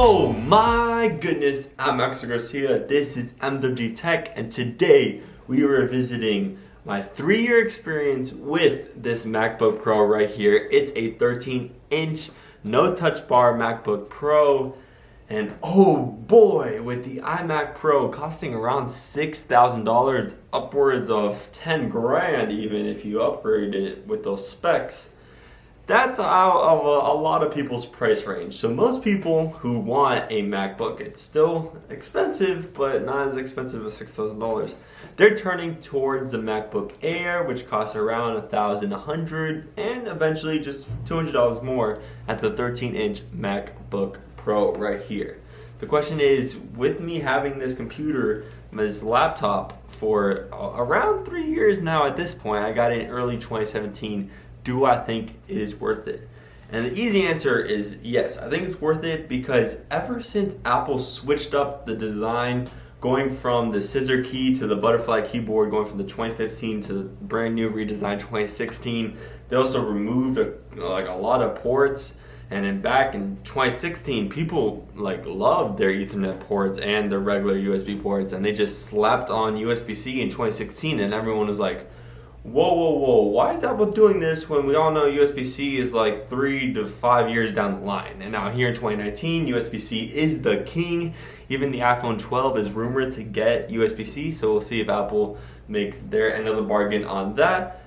Oh my goodness, I'm Max Garcia, this is MWG Tech, and today we are visiting my 3-year experience with this MacBook Pro right here. It's a 13-inch, no touch bar MacBook Pro, and oh boy, with the iMac Pro costing around $6,000, upwards of 10 grand even if you upgrade it with those specs. That's out of a lot of people's price range. So most people who want a MacBook, it's still expensive, but not as expensive as $6,000. They're turning towards the MacBook Air, which costs around $1,100, and eventually just $200 more at the 13-inch MacBook Pro right here. The question is, with me having this computer, this laptop, for around 3 years now at this point, I got it in early 2017, do I think it is worth it? And the easy answer is yes, I think it's worth it because ever since Apple switched up the design, going from the scissor key to the butterfly keyboard, going from the 2015 to the brand new redesigned 2016, they also removed a lot of ports. And then back in 2016, people loved their Ethernet ports and their regular USB ports, and they just slapped on USB-C in 2016, and everyone was like, whoa, why is Apple doing this when we all know USB-C is like 3 to 5 years down the line? And now here in 2019, USB-C is the king. Even the iPhone 12 is rumored to get USB-C, so we'll see if Apple makes their end of the bargain on that.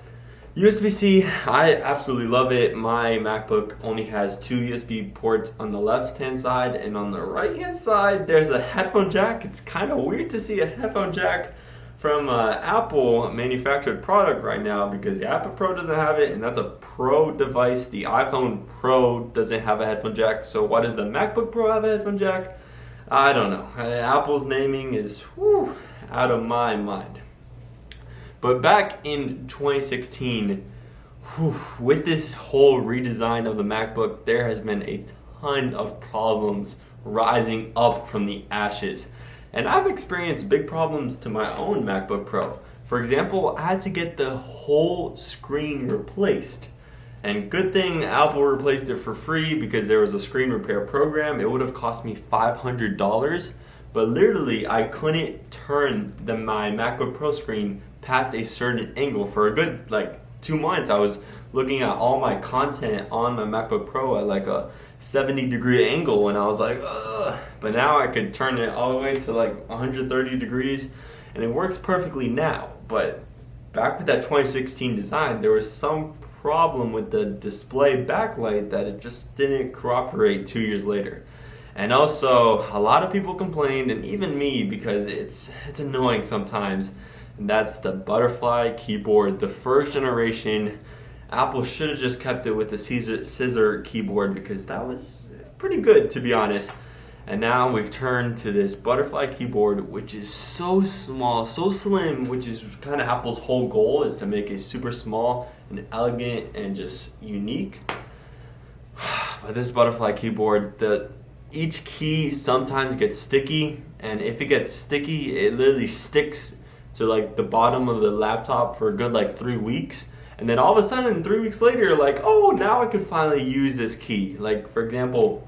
USB-C, I absolutely love it. My MacBook only has 2 USB ports on the left-hand side, and on the right-hand side, there's a headphone jack. It's kind of weird to see a headphone jack from Apple manufactured product right now because the iPad Pro doesn't have it, and that's a Pro device. The iPhone Pro doesn't have a headphone jack, so why does the MacBook Pro have a headphone jack? I don't know. Apple's naming is out of my mind. But back in 2016, with this whole redesign of the MacBook, there has been a ton of problems rising up from the ashes. And I've experienced big problems to my own MacBook Pro. For example, I had to get the whole screen replaced. And good thing Apple replaced it for free because there was a screen repair program. It would have cost me $500, but literally I couldn't turn my MacBook Pro screen past a certain angle for a good 2 months. I was looking at all my content on my MacBook Pro at a 70-degree angle, and I was like, ugh. But now I could turn it all the way to 130 degrees, and it works perfectly now. But back with that 2016 design, there was some problem with the display backlight that it just didn't cooperate 2 years later. And also, a lot of people complained, and even me, because it's annoying sometimes, and that's the butterfly keyboard. The first generation, Apple should have just kept it with the scissor keyboard because that was pretty good, to be honest. And now we've turned to this butterfly keyboard, which is so small, so slim, which is kind of Apple's whole goal, is to make it super small and elegant and just unique. But this butterfly keyboard, each key sometimes gets sticky, and if it gets sticky, it literally sticks to the bottom of the laptop for a good 3 weeks. And then all of a sudden, 3 weeks later, you're like, oh, now I can finally use this key. For example,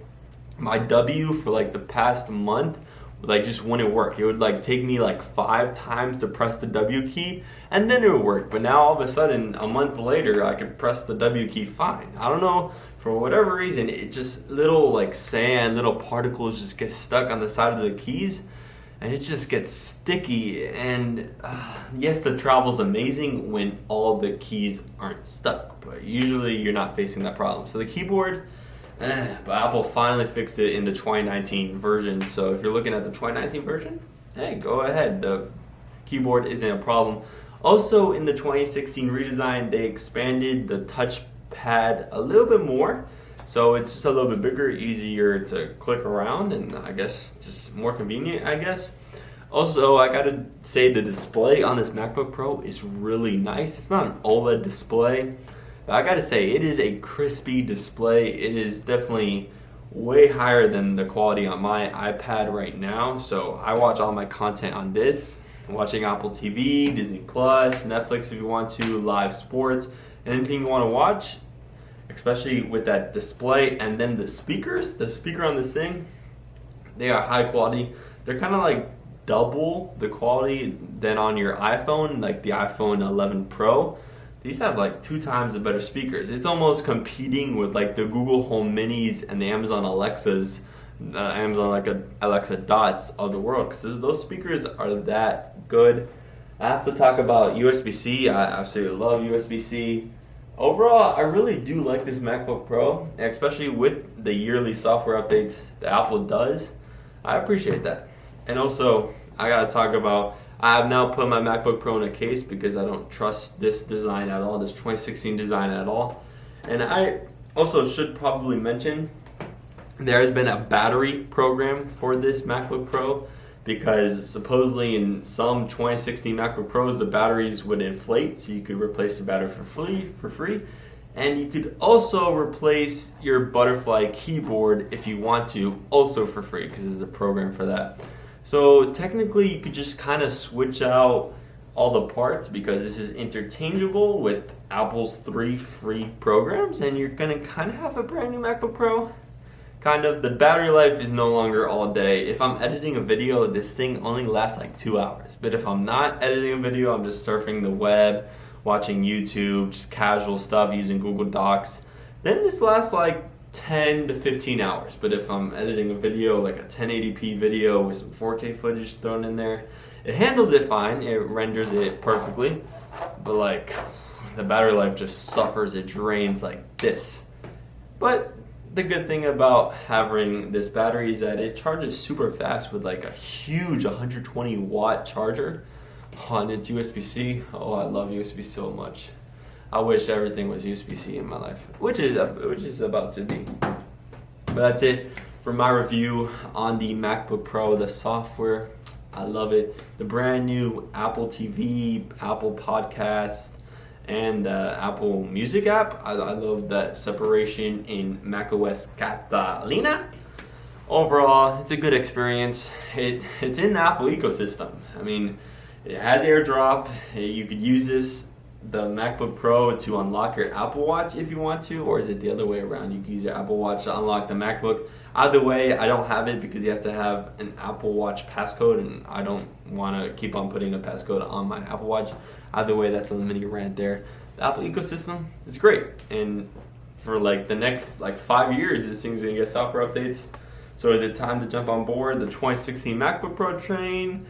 my W for the past month, just wouldn't work. It would take me 5 times to press the W key, and then it would work. But now all of a sudden, a month later, I could press the W key fine. I don't know, for whatever reason, it just little sand, little particles just get stuck on the side of the keys, and it just gets sticky. And yes, the travel's amazing when all the keys aren't stuck, but usually you're not facing that problem. So the keyboard, but Apple finally fixed it in the 2019 version. So if you're looking at the 2019 version, hey, go ahead. The keyboard isn't a problem. Also, in the 2016 redesign, they expanded the touchpad a little bit more. So it's just a little bit bigger, easier to click around, and I guess just more convenient, I guess. Also, I gotta say the display on this MacBook Pro is really nice. It's not an OLED display, but I gotta say it is a crispy display. It is definitely way higher than the quality on my iPad right now. So I watch all my content on this. I'm watching Apple TV, Disney Plus, Netflix if you want to, live sports, anything you want to watch. especially with that display and then the speakers. The speaker on this thing, They are high quality. They're kind of like double the quality than on your iPhone, like the iPhone 11 Pro. These have like 2 times the better speakers. It's almost competing with like the Google Home Minis and the Amazon Alexas, Alexa Dots of the world, because those speakers are that good. I have to talk about USB-C. I absolutely love USB-C. Overall, I really do like this MacBook Pro, especially with the yearly software updates that Apple does. I appreciate that. And also, I gotta talk about, I have now put my MacBook Pro in a case because I don't trust this design at all, this 2016 design at all. And I also should probably mention, there has been a battery program for this MacBook Pro, because supposedly in some 2016 MacBook Pros, the batteries would inflate, so you could replace the battery for free. And you could also replace your butterfly keyboard if you want to, also for free, because there's a program for that. So technically you could just kind of switch out all the parts, because this is interchangeable with Apple's 3 free programs, and you're gonna kind of have a brand new MacBook Pro. Kind of. The battery life is no longer all day. If I'm editing a video, this thing only lasts like 2 hours. But if I'm not editing a video, I'm just surfing the web, watching YouTube, just casual stuff, using Google Docs, then this lasts like 10 to 15 hours. But if I'm editing a video, like a 1080p video with some 4K footage thrown in there, it handles it fine, it renders it perfectly, but like the battery life just suffers, it drains like this. But the good thing about having this battery is that it charges super fast with like a huge 120 watt charger on its USB-C. Oh, I love USB so much. I wish everything was USB-C in my life, which is about to be. But that's it for my review on the MacBook Pro. The software, I love it. The brand new Apple TV, Apple Podcasts, and the Apple Music app. I love that separation in macOS Catalina. Overall, it's a good experience. It's in the Apple ecosystem. I mean, it has AirDrop. You could use the MacBook Pro to unlock your Apple Watch if you want to, or is it the other way around? You can use your Apple Watch to unlock the MacBook. Either way, I don't have it because you have to have an Apple Watch passcode, and I don't want to keep on putting a passcode on my Apple Watch. Either way, that's a mini rant there. The Apple ecosystem is great, and for like the next like 5 years, this thing's gonna get software updates. So is it time to jump on board the 2016 MacBook Pro train?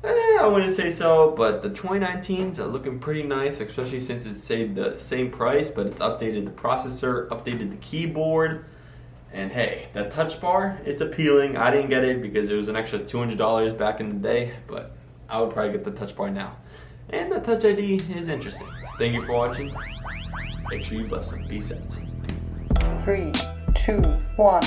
I wouldn't say so, but the 2019s are looking pretty nice, especially since it's stayed the same price, but it's updated the processor, updated the keyboard, and hey, that touch bar, it's appealing. I didn't get it because it was an extra $200 back in the day, but I would probably get the touch bar now. And the Touch ID is interesting. Thank you for watching. Make sure you bless them. Peace out. 3, 2, 1.